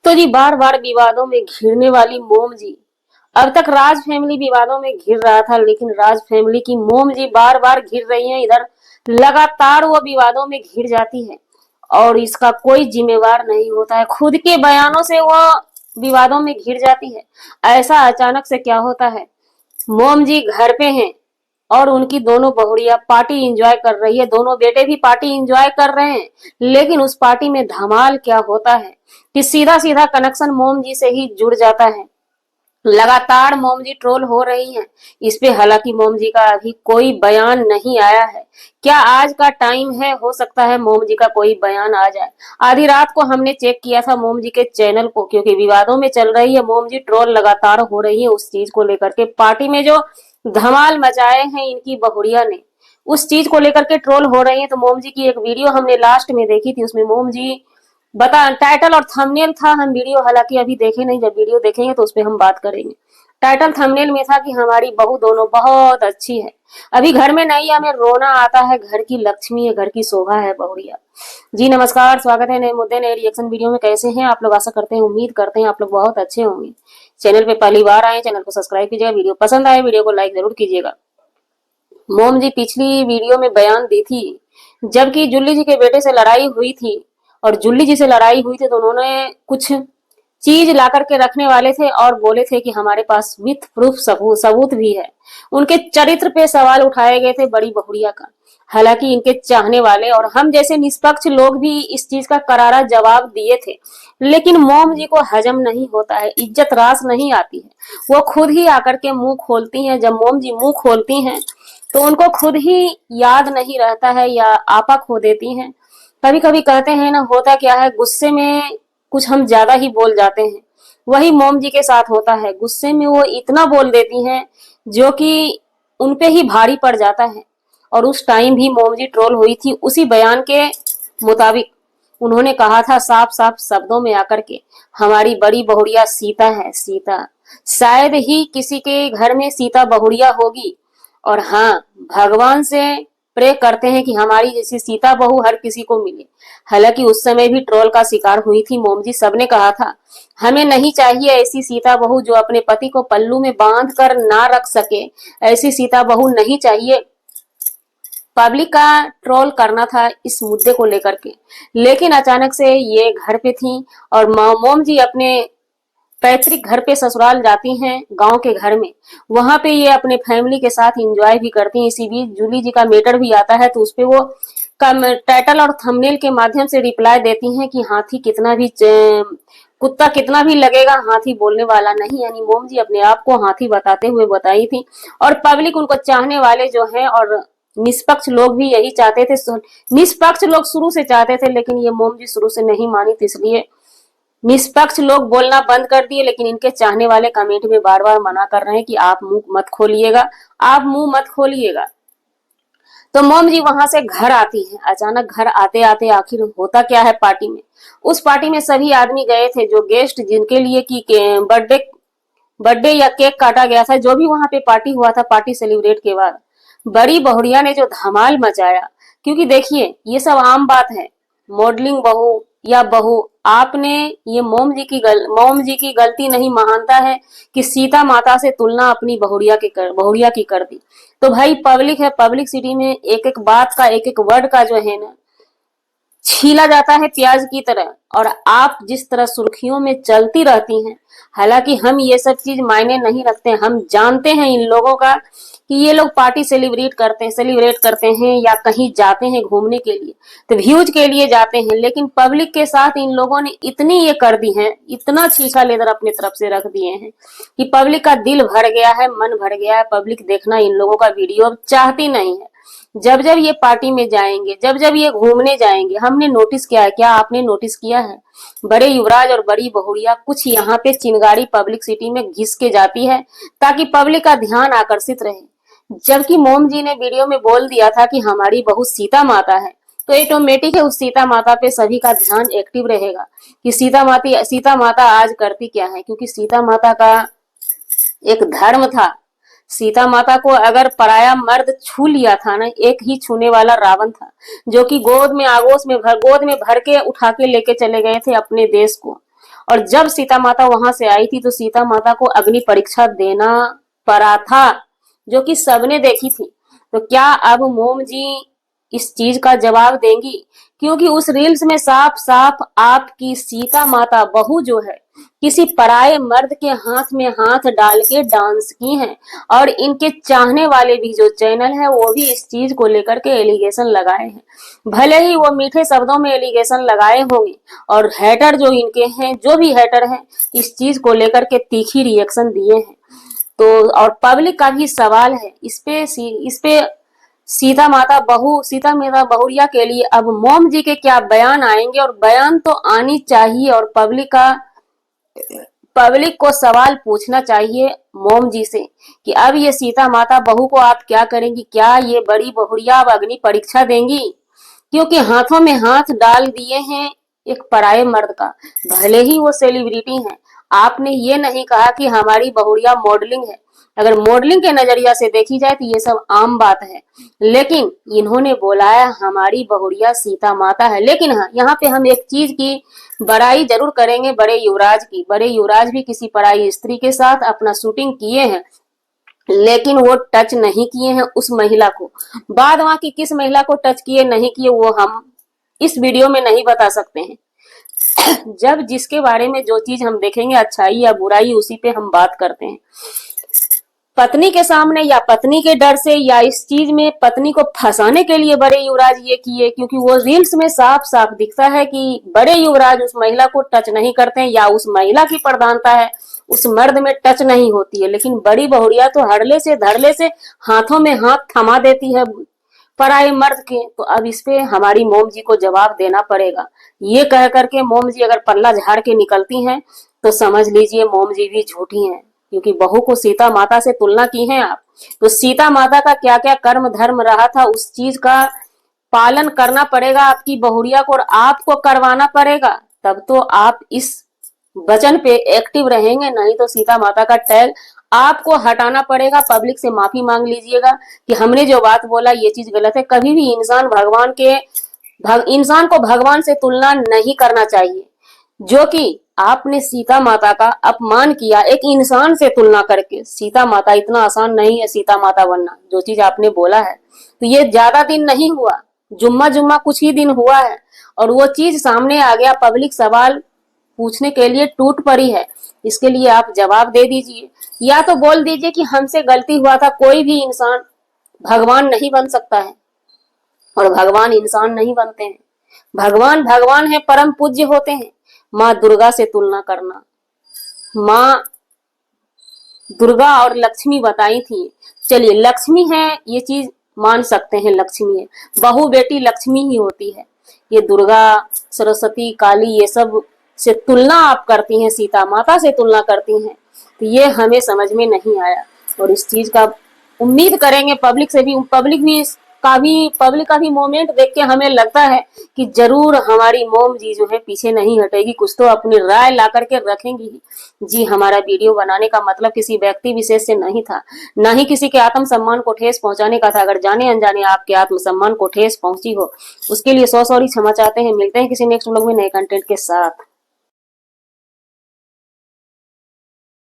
तो जी बार बार विवादों में घिरने वाली मोम जी अब तक राज फैमिली विवादों में घिर रहा था, लेकिन राज फैमिली की मोम जी बार बार घिर रही हैं इधर। लगातार वो विवादों में घिर जाती है और इसका कोई जिम्मेवार नहीं होता है। खुद के बयानों से वो विवादों में घिर जाती है। ऐसा अचानक से क्या होता है? मोम जी घर पे हैं और उनकी दोनों बहुड़िया पार्टी एंजॉय कर रही है। दोनों बेटे भी पार्टी एंजॉय कर रहे हैं, लेकिन उस पार्टी में धमाल क्या होता है कि सीधा सीधा कनेक्शन मोम जी से ही जुड़ जाता है। लगातार मोम जी ट्रोल हो रही हैं इस पे। हालांकि मोम जी का अभी कोई बयान नहीं आया है। क्या आज का टाइम है, हो सकता है मोम जी का कोई बयान आ जाए। आधी रात को हमने चेक किया था मोम जी के चैनल को, क्योंकि विवादों में चल रही है मोम जी, ट्रोल लगातार हो रही है उस चीज को लेकर के। पार्टी में जो धमाल मचाए हैं इनकी बहुड़िया ने, उस चीज को लेकर के ट्रोल हो रही है। तो मोम जी की एक वीडियो हमने लास्ट में देखी थी, उसमें मोम जी बता टाइटल और थंबनेल था, हम वीडियो हालांकि अभी देखे नहीं, जब वीडियो देखेंगे तो उस पर हम बात करेंगे। टाइटल थंबनेल में था कि हमारी बहू दोनों बहुत अच्छी है, अभी घर में नहीं, हमें रोना आता है, घर की लक्ष्मी है, घर की शोभा है बहुड़िया। जी नमस्कार, स्वागत है नए मुद्दे नए रिएक्शन वीडियो में। कैसे हैं आप लोग? आशा करते हैं, उम्मीद करते हैं आप लोग बहुत अच्छे होंगे। चैनल पे पहली बार आए, चैनल को सब्सक्राइब कीजिएगा, वीडियो पसंद आए वीडियो को लाइक जरूर कीजिएगा। मोम जी पिछली वीडियो में बयान दी थी, जबकि जूली जी के बेटे से लड़ाई हुई थी और जूली जी से लड़ाई हुई थी, तो उन्होंने कुछ चीज ला करके रखने वाले थे और बोले थे कि हमारे पास विथ प्रूफ सबूत भी है। उनके चरित्र पे सवाल उठाए गए थे बड़ी बहुड़िया का। हालांकि इनके चाहने वाले और हम जैसे निष्पक्ष लोग भी इस चीज का करारा जवाब दिए थे, लेकिन मोम जी को हजम नहीं होता है, इज्जत रास नहीं आती है। वो खुद ही आकर के मुंह खोलती हैं। जब मोम जी मुंह खोलती हैं तो उनको खुद ही याद नहीं रहता है या आपा खो देती हैं। कभी कभी कहते हैं ना, होता क्या है, गुस्से में कुछ हम ज्यादा ही बोल जाते हैं। वही मोम जी के साथ होता है, गुस्से में वो इतना बोल देती हैं जो कि उनपे ही भारी पड़ जाता है। और उस टाइम भी मोम जी ट्रोल हुई थी उसी बयान के मुताबिक। उन्होंने कहा था साफ साफ शब्दों में आकर के, हमारी बड़ी बहुड़िया सीता है, सीता। शायद ही किसी के घर में सीता बहुड़िया होगी। और हाँ, भगवान से प्रे करते हैं कि हमारी जैसी सीता बहू हर किसी को मिले। हालांकि उस समय भी ट्रोल का शिकार हुई थी मोम जी। सबने कहा था हमें नहीं चाहिए ऐसी सीता बहू जो अपने पति को पल्लू में बांध कर ना रख सके, ऐसी सीता बहू नहीं चाहिए। पब्लिक का ट्रोल करना था इस मुद्दे को लेकर के, लेकिन अचानक से ये घर पे थी और मोम जी अपने पैतृक घर पे ससुराल जाती हैं, गांव के घर में। वहां पे ये अपने फैमिली के साथ एंजॉय भी करती हैं। इसी बीच जूली जी का मैटर भी आता है, तो उसपे वो टाइटल और थंबनेल के माध्यम से रिप्लाई देती हैं कि हाथी कितना भी कुत्ता कितना भी लगेगा, हाथी बोलने वाला नहीं। यानी मोम जी अपने आप को हाथी बताते हुए बताई थी। और पब्लिक, उनको चाहने वाले जो हैं और निष्पक्ष लोग भी यही चाहते थे। निष्पक्ष लोग शुरू से चाहते थे, लेकिन ये मोम जी शुरू से नहीं मानी थी, इसलिए निष्पक्ष लोग बोलना बंद कर दिए। लेकिन इनके चाहने वाले कमेंट में बार बार मना कर रहे हैं कि आप मुंह मत खोलिएगा, आप मुंह मत खोलिएगा। तो मोम जी वहां से घर आती है। अचानक घर आते आते आखिर होता क्या है पार्टी में? उस पार्टी में सभी आदमी गए थे जो गेस्ट, जिनके लिए की बर्थडे बर्थडे या केक काटा गया था। जो भी वहां पे पार्टी हुआ था, पार्टी सेलिब्रेट के बाद बड़ी बहुड़िया ने जो धमाल मचाया, क्योंकि देखिए ये सब आम बात है। मॉडलिंग बहू या बहू, आपने ये मोम जी की गलती नहीं मानता है कि सीता माता से तुलना अपनी बहुड़िया की कर दी। तो भाई पब्लिक है, पब्लिक सिटी में एक एक बात का, एक एक वर्ड का जो है ना, छीला जाता है प्याज की तरह। और आप जिस तरह सुर्खियों में चलती रहती हैं, हालांकि हम ये सब चीज मायने नहीं रखते। हम जानते हैं इन लोगों का कि ये लोग पार्टी सेलिब्रेट करते हैं या कहीं जाते हैं घूमने के लिए, तो व्यूज के लिए जाते हैं। लेकिन पब्लिक के साथ इन लोगों ने इतनी ये कर दी है, इतना छीछा लेकर अपनी तरफ से रख दिए हैं कि पब्लिक का दिल भर गया है, मन भर गया है। पब्लिक देखना इन लोगों का वीडियो चाहती नहीं है। जब जब ये पार्टी में जाएंगे, जब जब ये घूमने जाएंगे, हमने नोटिस किया है, क्या आपने नोटिस किया है, बड़े युवराज और बड़ी बहुड़िया कुछ यहाँ पे चिंगारी पब्लिक सिटी में घिस के जाती है ताकि पब्लिक का ध्यान आकर्षित रहे। जबकि मोम जी ने वीडियो में बोल दिया था कि हमारी बहू सीता माता है, तो ऑटोमेटिक है उस सीता माता पे सभी का ध्यान एक्टिव रहेगा कि सीता माता आज करती क्या है। क्योंकि सीता माता का एक धर्म था। सीता माता को अगर पराया मर्द छू लिया था ना, एक ही छूने वाला रावण था, जो कि गोद में भर के उठा के लेके चले गए थे अपने देश को। और जब सीता माता वहां से आई थी तो सीता माता को अग्नि परीक्षा देना पड़ा था, जो कि सबने देखी थी। तो क्या अब मोम जी इस चीज का जवाब देंगी? क्योंकि उस रील्स में साफ साफ आपकी सीता माता बहू जो है किसी पराये मर्द के हाथ में हाथ डाल के डांस की हैं, और इनके चाहने वाले भी जो चैनल है वो भी इस चीज को लेकर के एलिगेशन लगाए हैं। भले ही वो मीठे शब्दों में एलिगेशन लगाए होंगे, और हैटर जो इनके हैं, जो भी हैटर हैं, इस चीज को लेकर के तीखी रिएक्शन दिए हैं। तो और पब्लिक का भी सवाल है इस पे सीता माता बहुरिया के लिए अब मोम जी के क्या बयान आएंगे, और बयान तो आनी चाहिए, और पब्लिक को सवाल पूछना चाहिए मोम जी से कि अब ये सीता माता बहू को आप क्या करेंगी? क्या ये बड़ी बहुरिया अब अग्नि परीक्षा देंगी? क्योंकि हाथों में हाथ डाल दिए हैं एक पराये मर्द का, भले ही वो सेलिब्रिटी हैं। आपने ये नहीं कहा कि हमारी बहुरिया मॉडलिंग है। अगर मॉडलिंग के नजरिया से देखी जाए तो ये सब आम बात है, लेकिन इन्होंने बोला है हमारी बहुरिया सीता माता है। लेकिन हाँ, यहाँ पे हम एक चीज की बड़ाई जरूर करेंगे, बड़े युवराज की। बड़े युवराज भी किसी पराई स्त्री के साथ अपना शूटिंग किए हैं, लेकिन वो टच नहीं किए हैं उस महिला को। बाद वहां की किस महिला को टच किए नहीं किए वो हम इस वीडियो में नहीं बता सकते हैं। जब जिसके बारे में जो चीज हम देखेंगे, अच्छाई या बुराई, उसी पे हम बात करते हैं। पत्नी के सामने या पत्नी के डर से या इस चीज में पत्नी को फंसाने के लिए बड़े युवराज ये किए, क्योंकि वो रील्स में साफ साफ दिखता है कि बड़े युवराज उस महिला को टच नहीं करते हैं, या उस महिला की प्रधानता है उस मर्द में टच नहीं होती है। लेकिन बड़ी बहुरिया तो हड़ले से धड़ले से हाथों में हाथ थमा देती है पराये मर्द के। तो अब इस पे हमारी मोम जी को जवाब देना पड़ेगा। ये कह करके मोम जी अगर पल्ला झाड़ के निकलती हैं तो समझ लीजिए मोम जी भी झूठी हैं, क्योंकि बहू को सीता माता से तुलना की है आप। तो सीता माता का क्या क्या कर्म धर्म रहा था उस चीज का पालन करना पड़ेगा आपकी बहुरिया को, और आपको करवाना पड़ेगा। तब तो आप इस वचन पे एक्टिव रहेंगे, नहीं तो सीता माता का टैग आपको हटाना पड़ेगा। पब्लिक से माफी मांग लीजिएगा कि हमने जो बात बोला ये चीज गलत है। कभी भी इंसान को भगवान से तुलना नहीं करना चाहिए, जो कि आपने सीता माता का अपमान किया एक इंसान से तुलना करके। सीता माता इतना आसान नहीं है सीता माता बनना, जो चीज आपने बोला है। तो ये ज्यादा दिन नहीं हुआ, जुम्मा जुम्मा कुछ ही दिन हुआ है, और वो चीज सामने आ गया। पब्लिक सवाल पूछने के लिए टूट पड़ी है। इसके लिए आप जवाब दे दीजिए, या तो बोल दीजिए कि हमसे गलती हुआ था। कोई भी इंसान भगवान नहीं बन सकता है, और भगवान इंसान नहीं बनते हैं। भगवान भगवान है, परम पूज्य होते हैं। माँ दुर्गा से तुलना करना, माँ दुर्गा और लक्ष्मी बताई थी। चलिए लक्ष्मी है ये चीज मान सकते हैं, लक्ष्मी है, बहू बेटी लक्ष्मी ही होती है। ये दुर्गा सरस्वती काली ये सब से तुलना आप करती हैं, सीता माता से तुलना करती हैं, तो ये हमें समझ में नहीं आया। और इस चीज का उम्मीद करेंगे पब्लिक का भी मोमेंट देख के हमें लगता है कि जरूर हमारी मोम जी जो है पीछे नहीं हटेगी, कुछ तो अपनी राय ला करके रखेंगी ही। जी, हमारा वीडियो बनाने का मतलब किसी व्यक्ति विशेष से नहीं था, ना ही किसी के आत्म सम्मान को ठेस पहुंचाने का था। अगर जाने अनजाने आपके आत्म सम्मान को ठेस पहुंची हो, उसके लिए सौ सॉरी क्षमा चाहते हैं। मिलते हैं किसी नेक्स्ट व्लॉग में नए कंटेंट के साथ।